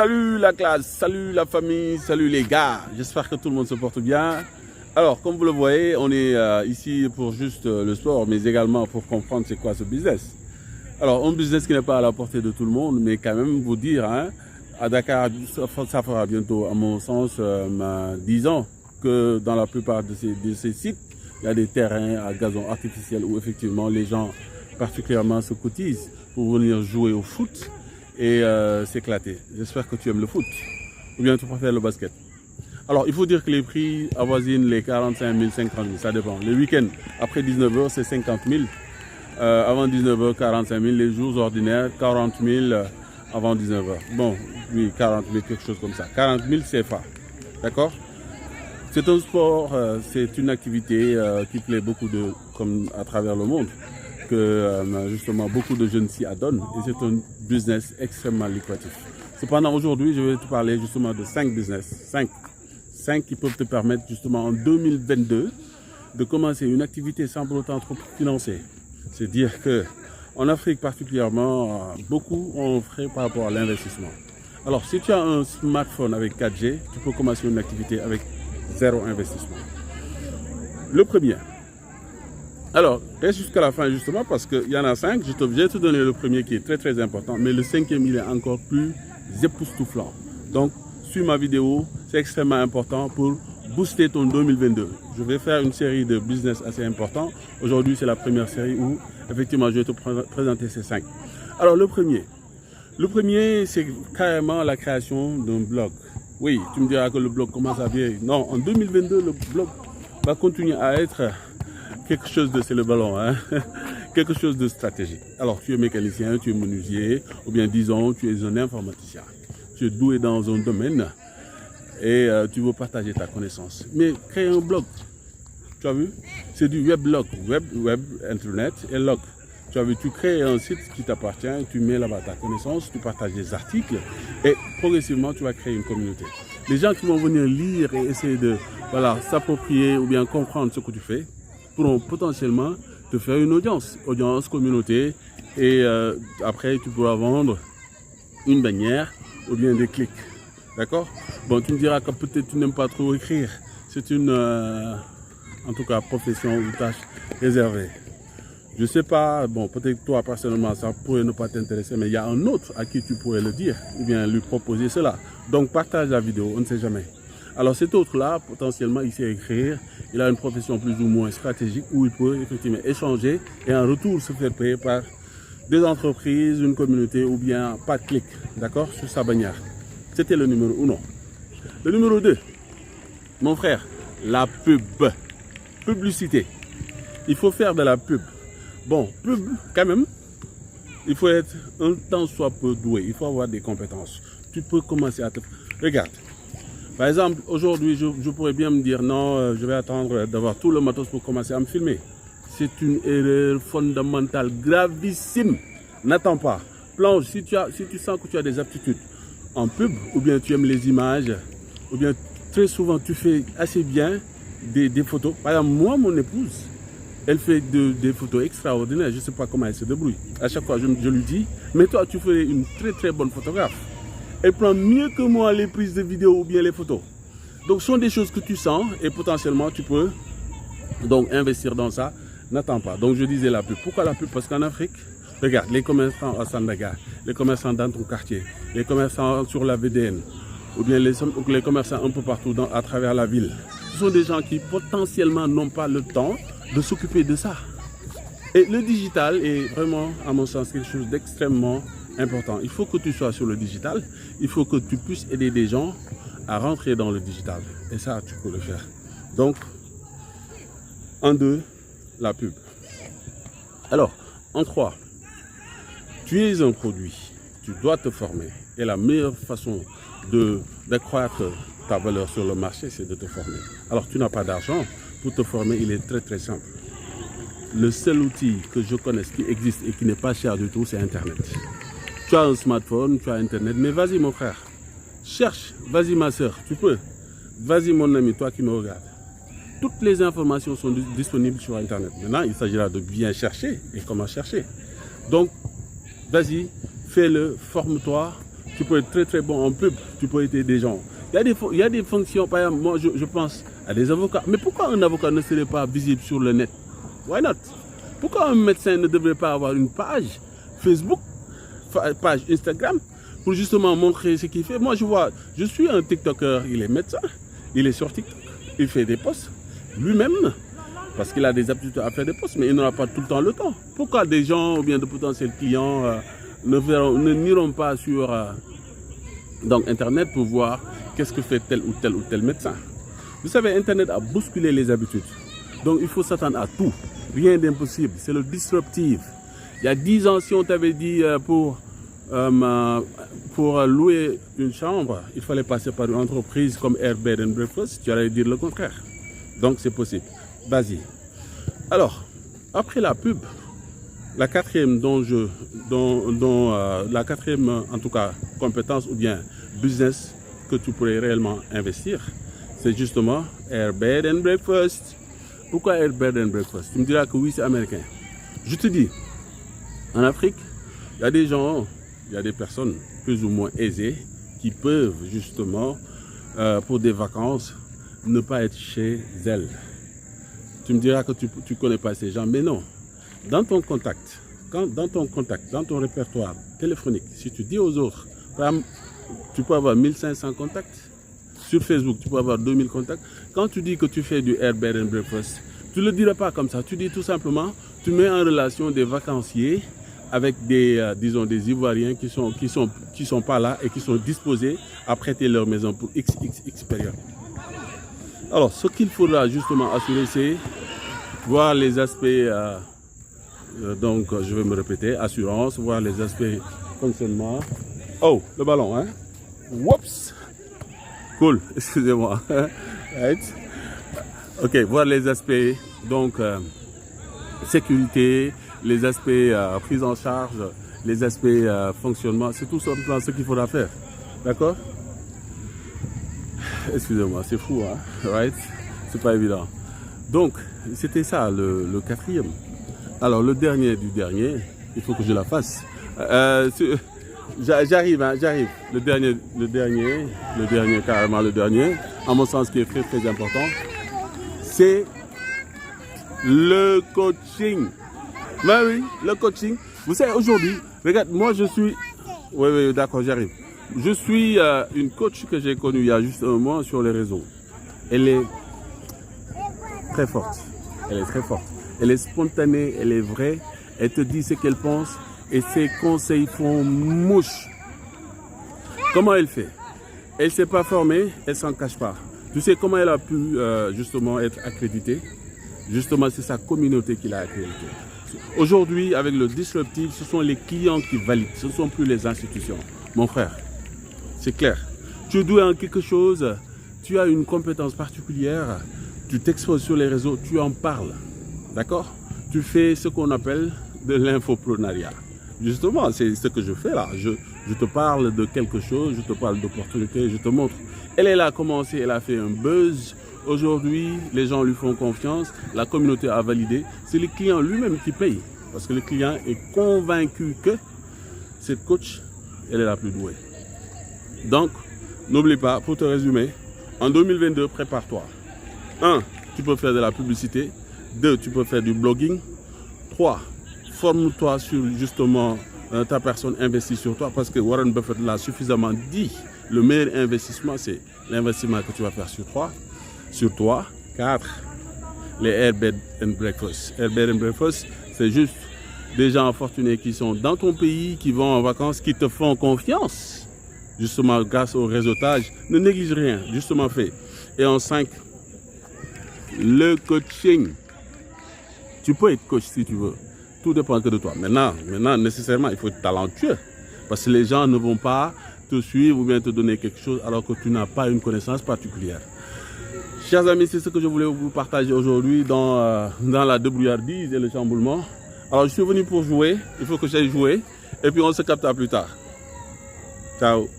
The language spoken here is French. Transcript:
Salut la classe, salut la famille, salut les gars. J'espère que tout le monde se porte bien. Alors, comme vous le voyez, on est ici pour juste le sport, mais également pour comprendre c'est quoi ce business. Alors, un business qui n'est pas à la portée de tout le monde, mais quand même vous dire, hein, à Dakar, ça fera bientôt, à mon sens, 10 ans que dans la plupart de ces sites, il y a des terrains à gazon artificiel où effectivement les gens particulièrement se cotisent pour venir jouer au foot et s'éclater. J'espère que tu aimes le foot ou bien tu préfères le basket. Alors, il faut dire que les prix avoisinent les 45 000, 50 000, ça dépend. Le week-end, après 19 h, c'est 50 000. Avant 19 h, 45 000. Les jours ordinaires, 40 000 avant 19 h. Bon, oui, 40 000, quelque chose comme ça. 40 000 CFA. D'accord? C'est un sport, c'est une activité qui plaît beaucoup comme à travers le monde, que justement beaucoup de jeunes s'y adonnent et c'est un business extrêmement lucratif. Cependant, aujourd'hui, je vais te parler justement de 5 business, 5 qui peuvent te permettre justement en 2022 de commencer une activité sans pour autant trop financer. C'est dire que en Afrique particulièrement, beaucoup ont frais par rapport à l'investissement. Alors, si tu as un smartphone avec 4G, tu peux commencer une activité avec 0 investissement. Le premier. Alors, reste jusqu'à la fin justement parce qu'il y en a 5. Je vais te donner le premier qui est très très important, mais le 5e il est encore plus époustouflant. Donc, suis ma vidéo, c'est extrêmement important pour booster ton 2022. Je vais faire une série de business assez importants. Aujourd'hui, c'est la première série où effectivement je vais te présenter ces 5. Alors, le premier, c'est carrément la création d'un blog. Oui, tu me diras que le blog commence à vieillir. Non, en 2022, le blog va continuer à être quelque chose de, c'est le ballon, hein? Quelque chose de stratégique. Alors, tu es mécanicien, tu es menuisier, ou bien disons, tu es un informaticien. Tu es doué dans un domaine et tu veux partager ta connaissance. Mais créer un blog, tu as vu? C'est du weblog, web, internet et log. Tu as vu, tu crées un site qui t'appartient, tu mets là-bas ta connaissance, tu partages des articles et progressivement tu vas créer une communauté. Les gens qui vont venir lire et essayer de s'approprier ou bien comprendre ce que tu fais pourront potentiellement te faire une audience communauté et après tu pourras vendre une bannière ou bien des clics. D'accord? Bon, tu me diras que peut-être tu n'aimes pas trop écrire. C'est une, en tout cas, profession ou tâche réservée. Je sais pas, bon, peut-être toi personnellement ça pourrait ne pas t'intéresser, mais il y a un autre à qui tu pourrais le dire ou bien lui proposer cela. Donc partage la vidéo, on ne sait jamais. Alors cet autre-là, potentiellement, il sait écrire, il a une profession plus ou moins stratégique où il peut effectivement échanger et en retour se faire payer par des entreprises, une communauté ou bien pas de clic, d'accord, sur sa bannière. C'était le numéro 1. Le numéro 2, mon frère, la pub, publicité. Il faut faire de la pub. Bon, pub, quand même, il faut être un tant soit peu doué, il faut avoir des compétences. Tu peux commencer à te... Regarde, par exemple, aujourd'hui, je pourrais bien me dire, non, je vais attendre d'avoir tout le matos pour commencer à me filmer. C'est une erreur fondamentale, gravissime. N'attends pas. Plonge, si tu sens que tu as des aptitudes en pub, ou bien tu aimes les images, ou bien très souvent tu fais assez bien des photos. Par exemple, moi, mon épouse, elle fait des photos extraordinaires. Je ne sais pas comment elle se débrouille. À chaque fois, je lui dis, mais toi, tu ferais une très très bonne photographe. Elle prend mieux que moi les prises de vidéo ou bien les photos. Donc, ce sont des choses que tu sens et potentiellement, tu peux donc investir dans ça. N'attends pas. Donc, je disais la pub. Pourquoi la pub? Parce qu'en Afrique, regarde, les commerçants à Sandaga, les commerçants dans ton quartier, les commerçants sur la VDN, ou bien les commerçants un peu partout à travers la ville. Ce sont des gens qui potentiellement n'ont pas le temps de s'occuper de ça. Et le digital est vraiment, à mon sens, quelque chose d'extrêmement important. Il faut que tu sois sur le digital, il faut que tu puisses aider des gens à rentrer dans le digital. Et ça, tu peux le faire. Donc, en 2, la pub. Alors, en 3, tu es un produit, tu dois te former. Et la meilleure façon d'accroître ta valeur sur le marché, c'est de te former. Alors, tu n'as pas d'argent. Pour te former, il est très très simple. Le seul outil que je connaisse qui existe et qui n'est pas cher du tout, c'est Internet. Tu as un smartphone, tu as Internet, mais vas-y mon frère, cherche, vas-y ma soeur, tu peux. Vas-y mon ami, toi qui me regardes. Toutes les informations sont disponibles sur Internet. Maintenant, il s'agira de bien chercher et comment chercher. Donc, vas-y, fais-le, forme-toi. Tu peux être très très bon en pub, tu peux aider des gens. Il y a des fonctions, par exemple, moi je pense à des avocats. Mais pourquoi un avocat ne serait pas visible sur le net? Why not? Pourquoi un médecin ne devrait pas avoir une page Facebook, page Instagram, pour justement montrer ce qu'il fait? Moi je suis un TikToker, il est médecin, il est sur TikTok, il fait des posts lui-même, parce qu'il a des aptitudes à faire des posts, mais il n'aura pas tout le temps le temps. Pourquoi des gens ou bien de potentiels clients n'iront pas sur donc Internet pour voir qu'est-ce que fait tel ou tel médecin? Vous savez, Internet a bousculé les habitudes. Donc il faut s'attendre à tout. Rien d'impossible. C'est le disruptif. Il y a 10 ans, si on t'avait dit pour louer une chambre, il fallait passer par une entreprise comme Airbnb and Breakfast, tu allais dire le contraire. Donc c'est possible. Vas-y. Alors, après la pub, la quatrième la quatrième en tout cas compétence ou bien business que tu pourrais réellement investir, c'est justement Airbnb and Breakfast. Pourquoi Airbnb and Breakfast? Tu me diras que oui, c'est américain. Je te dis, en Afrique, il y a des gens, il y a des personnes plus ou moins aisées qui peuvent justement, pour des vacances, ne pas être chez elles. Tu me diras que tu ne connais pas ces gens, mais non. Dans ton contact, dans ton répertoire téléphonique, si tu dis aux autres, tu peux avoir 1500 contacts. Sur Facebook, tu peux avoir 2000 contacts. Quand tu dis que tu fais du Airbnb and Breakfast, tu ne le diras pas comme ça. Tu dis tout simplement, tu mets en relation des vacanciers avec disons, des Ivoiriens qui sont pas là et qui sont disposés à prêter leur maison pour X période. Alors, ce qu'il faudra justement assurer, c'est voir les aspects, donc je vais me répéter, assurance, voir les aspects fonctionnement. Oh, le ballon, hein? Whoops! Cool, excusez-moi. Right. Ok, voir les aspects, donc, sécurité, les aspects prise en charge, les aspects fonctionnement, c'est tout simplement ce qu'il faudra faire. D'accord? Excusez-moi, c'est fou, hein? Right? C'est pas évident. Donc, c'était ça, le quatrième. Alors, le dernier du dernier, il faut que je la fasse. J'arrive, hein, j'arrive. Le dernier, carrément le dernier, à mon sens, qui est très, très important, c'est le coaching. Ben oui, le coaching. Vous savez, aujourd'hui, regarde, moi, je suis... Oui, d'accord, j'arrive. Je suis une coach que j'ai connue il y a juste un mois sur les réseaux. Elle est très forte. Elle est très forte. Elle est spontanée, elle est vraie. Elle te dit ce qu'elle pense et ses conseils font mouche. Comment elle fait? Elle ne s'est pas formée, elle ne s'en cache pas. Tu sais comment elle a pu justement être accréditée? Justement, c'est sa communauté qui l'a accréditée. Aujourd'hui, avec le disruptif, ce sont les clients qui valident. Ce ne sont plus les institutions. Mon frère, c'est clair. Tu es doué en quelque chose, tu as une compétence particulière, tu t'exposes sur les réseaux, tu en parles. D'accord? Tu fais ce qu'on appelle de l'infoprenariat. Justement, c'est ce que je fais là. Je te parle de quelque chose, je te parle d'opportunités, je te montre. Elle a commencé, elle a fait un buzz. Aujourd'hui, les gens lui font confiance, la communauté a validé. C'est le client lui-même qui paye. Parce que le client est convaincu que cette coach, elle est la plus douée. Donc, n'oublie pas, pour te résumer, en 2022, prépare-toi. 1. Tu peux faire de la publicité. 2. Tu peux faire du blogging. 3. Forme-toi sur justement ta personne, investit sur toi. Parce que Warren Buffett l'a suffisamment dit. Le meilleur investissement, c'est l'investissement que tu vas faire sur toi. 4. Les Airbnb and Breakfast. Airbnb and Breakfast, c'est juste des gens fortunés qui sont dans ton pays, qui vont en vacances, qui te font confiance. Justement, grâce au réseautage, ne néglige rien, justement fait. Et en 5, le coaching. Tu peux être coach si tu veux. Tout dépend que de toi. Maintenant, nécessairement, il faut être talentueux. Parce que les gens ne vont pas te suivre ou bien te donner quelque chose alors que tu n'as pas une connaissance particulière. Chers amis, c'est ce que je voulais vous partager aujourd'hui dans la débrouillardise et le chamboulement. Alors, je suis venu pour jouer. Il faut que j'aille jouer. Et puis, on se capte plus tard. Ciao.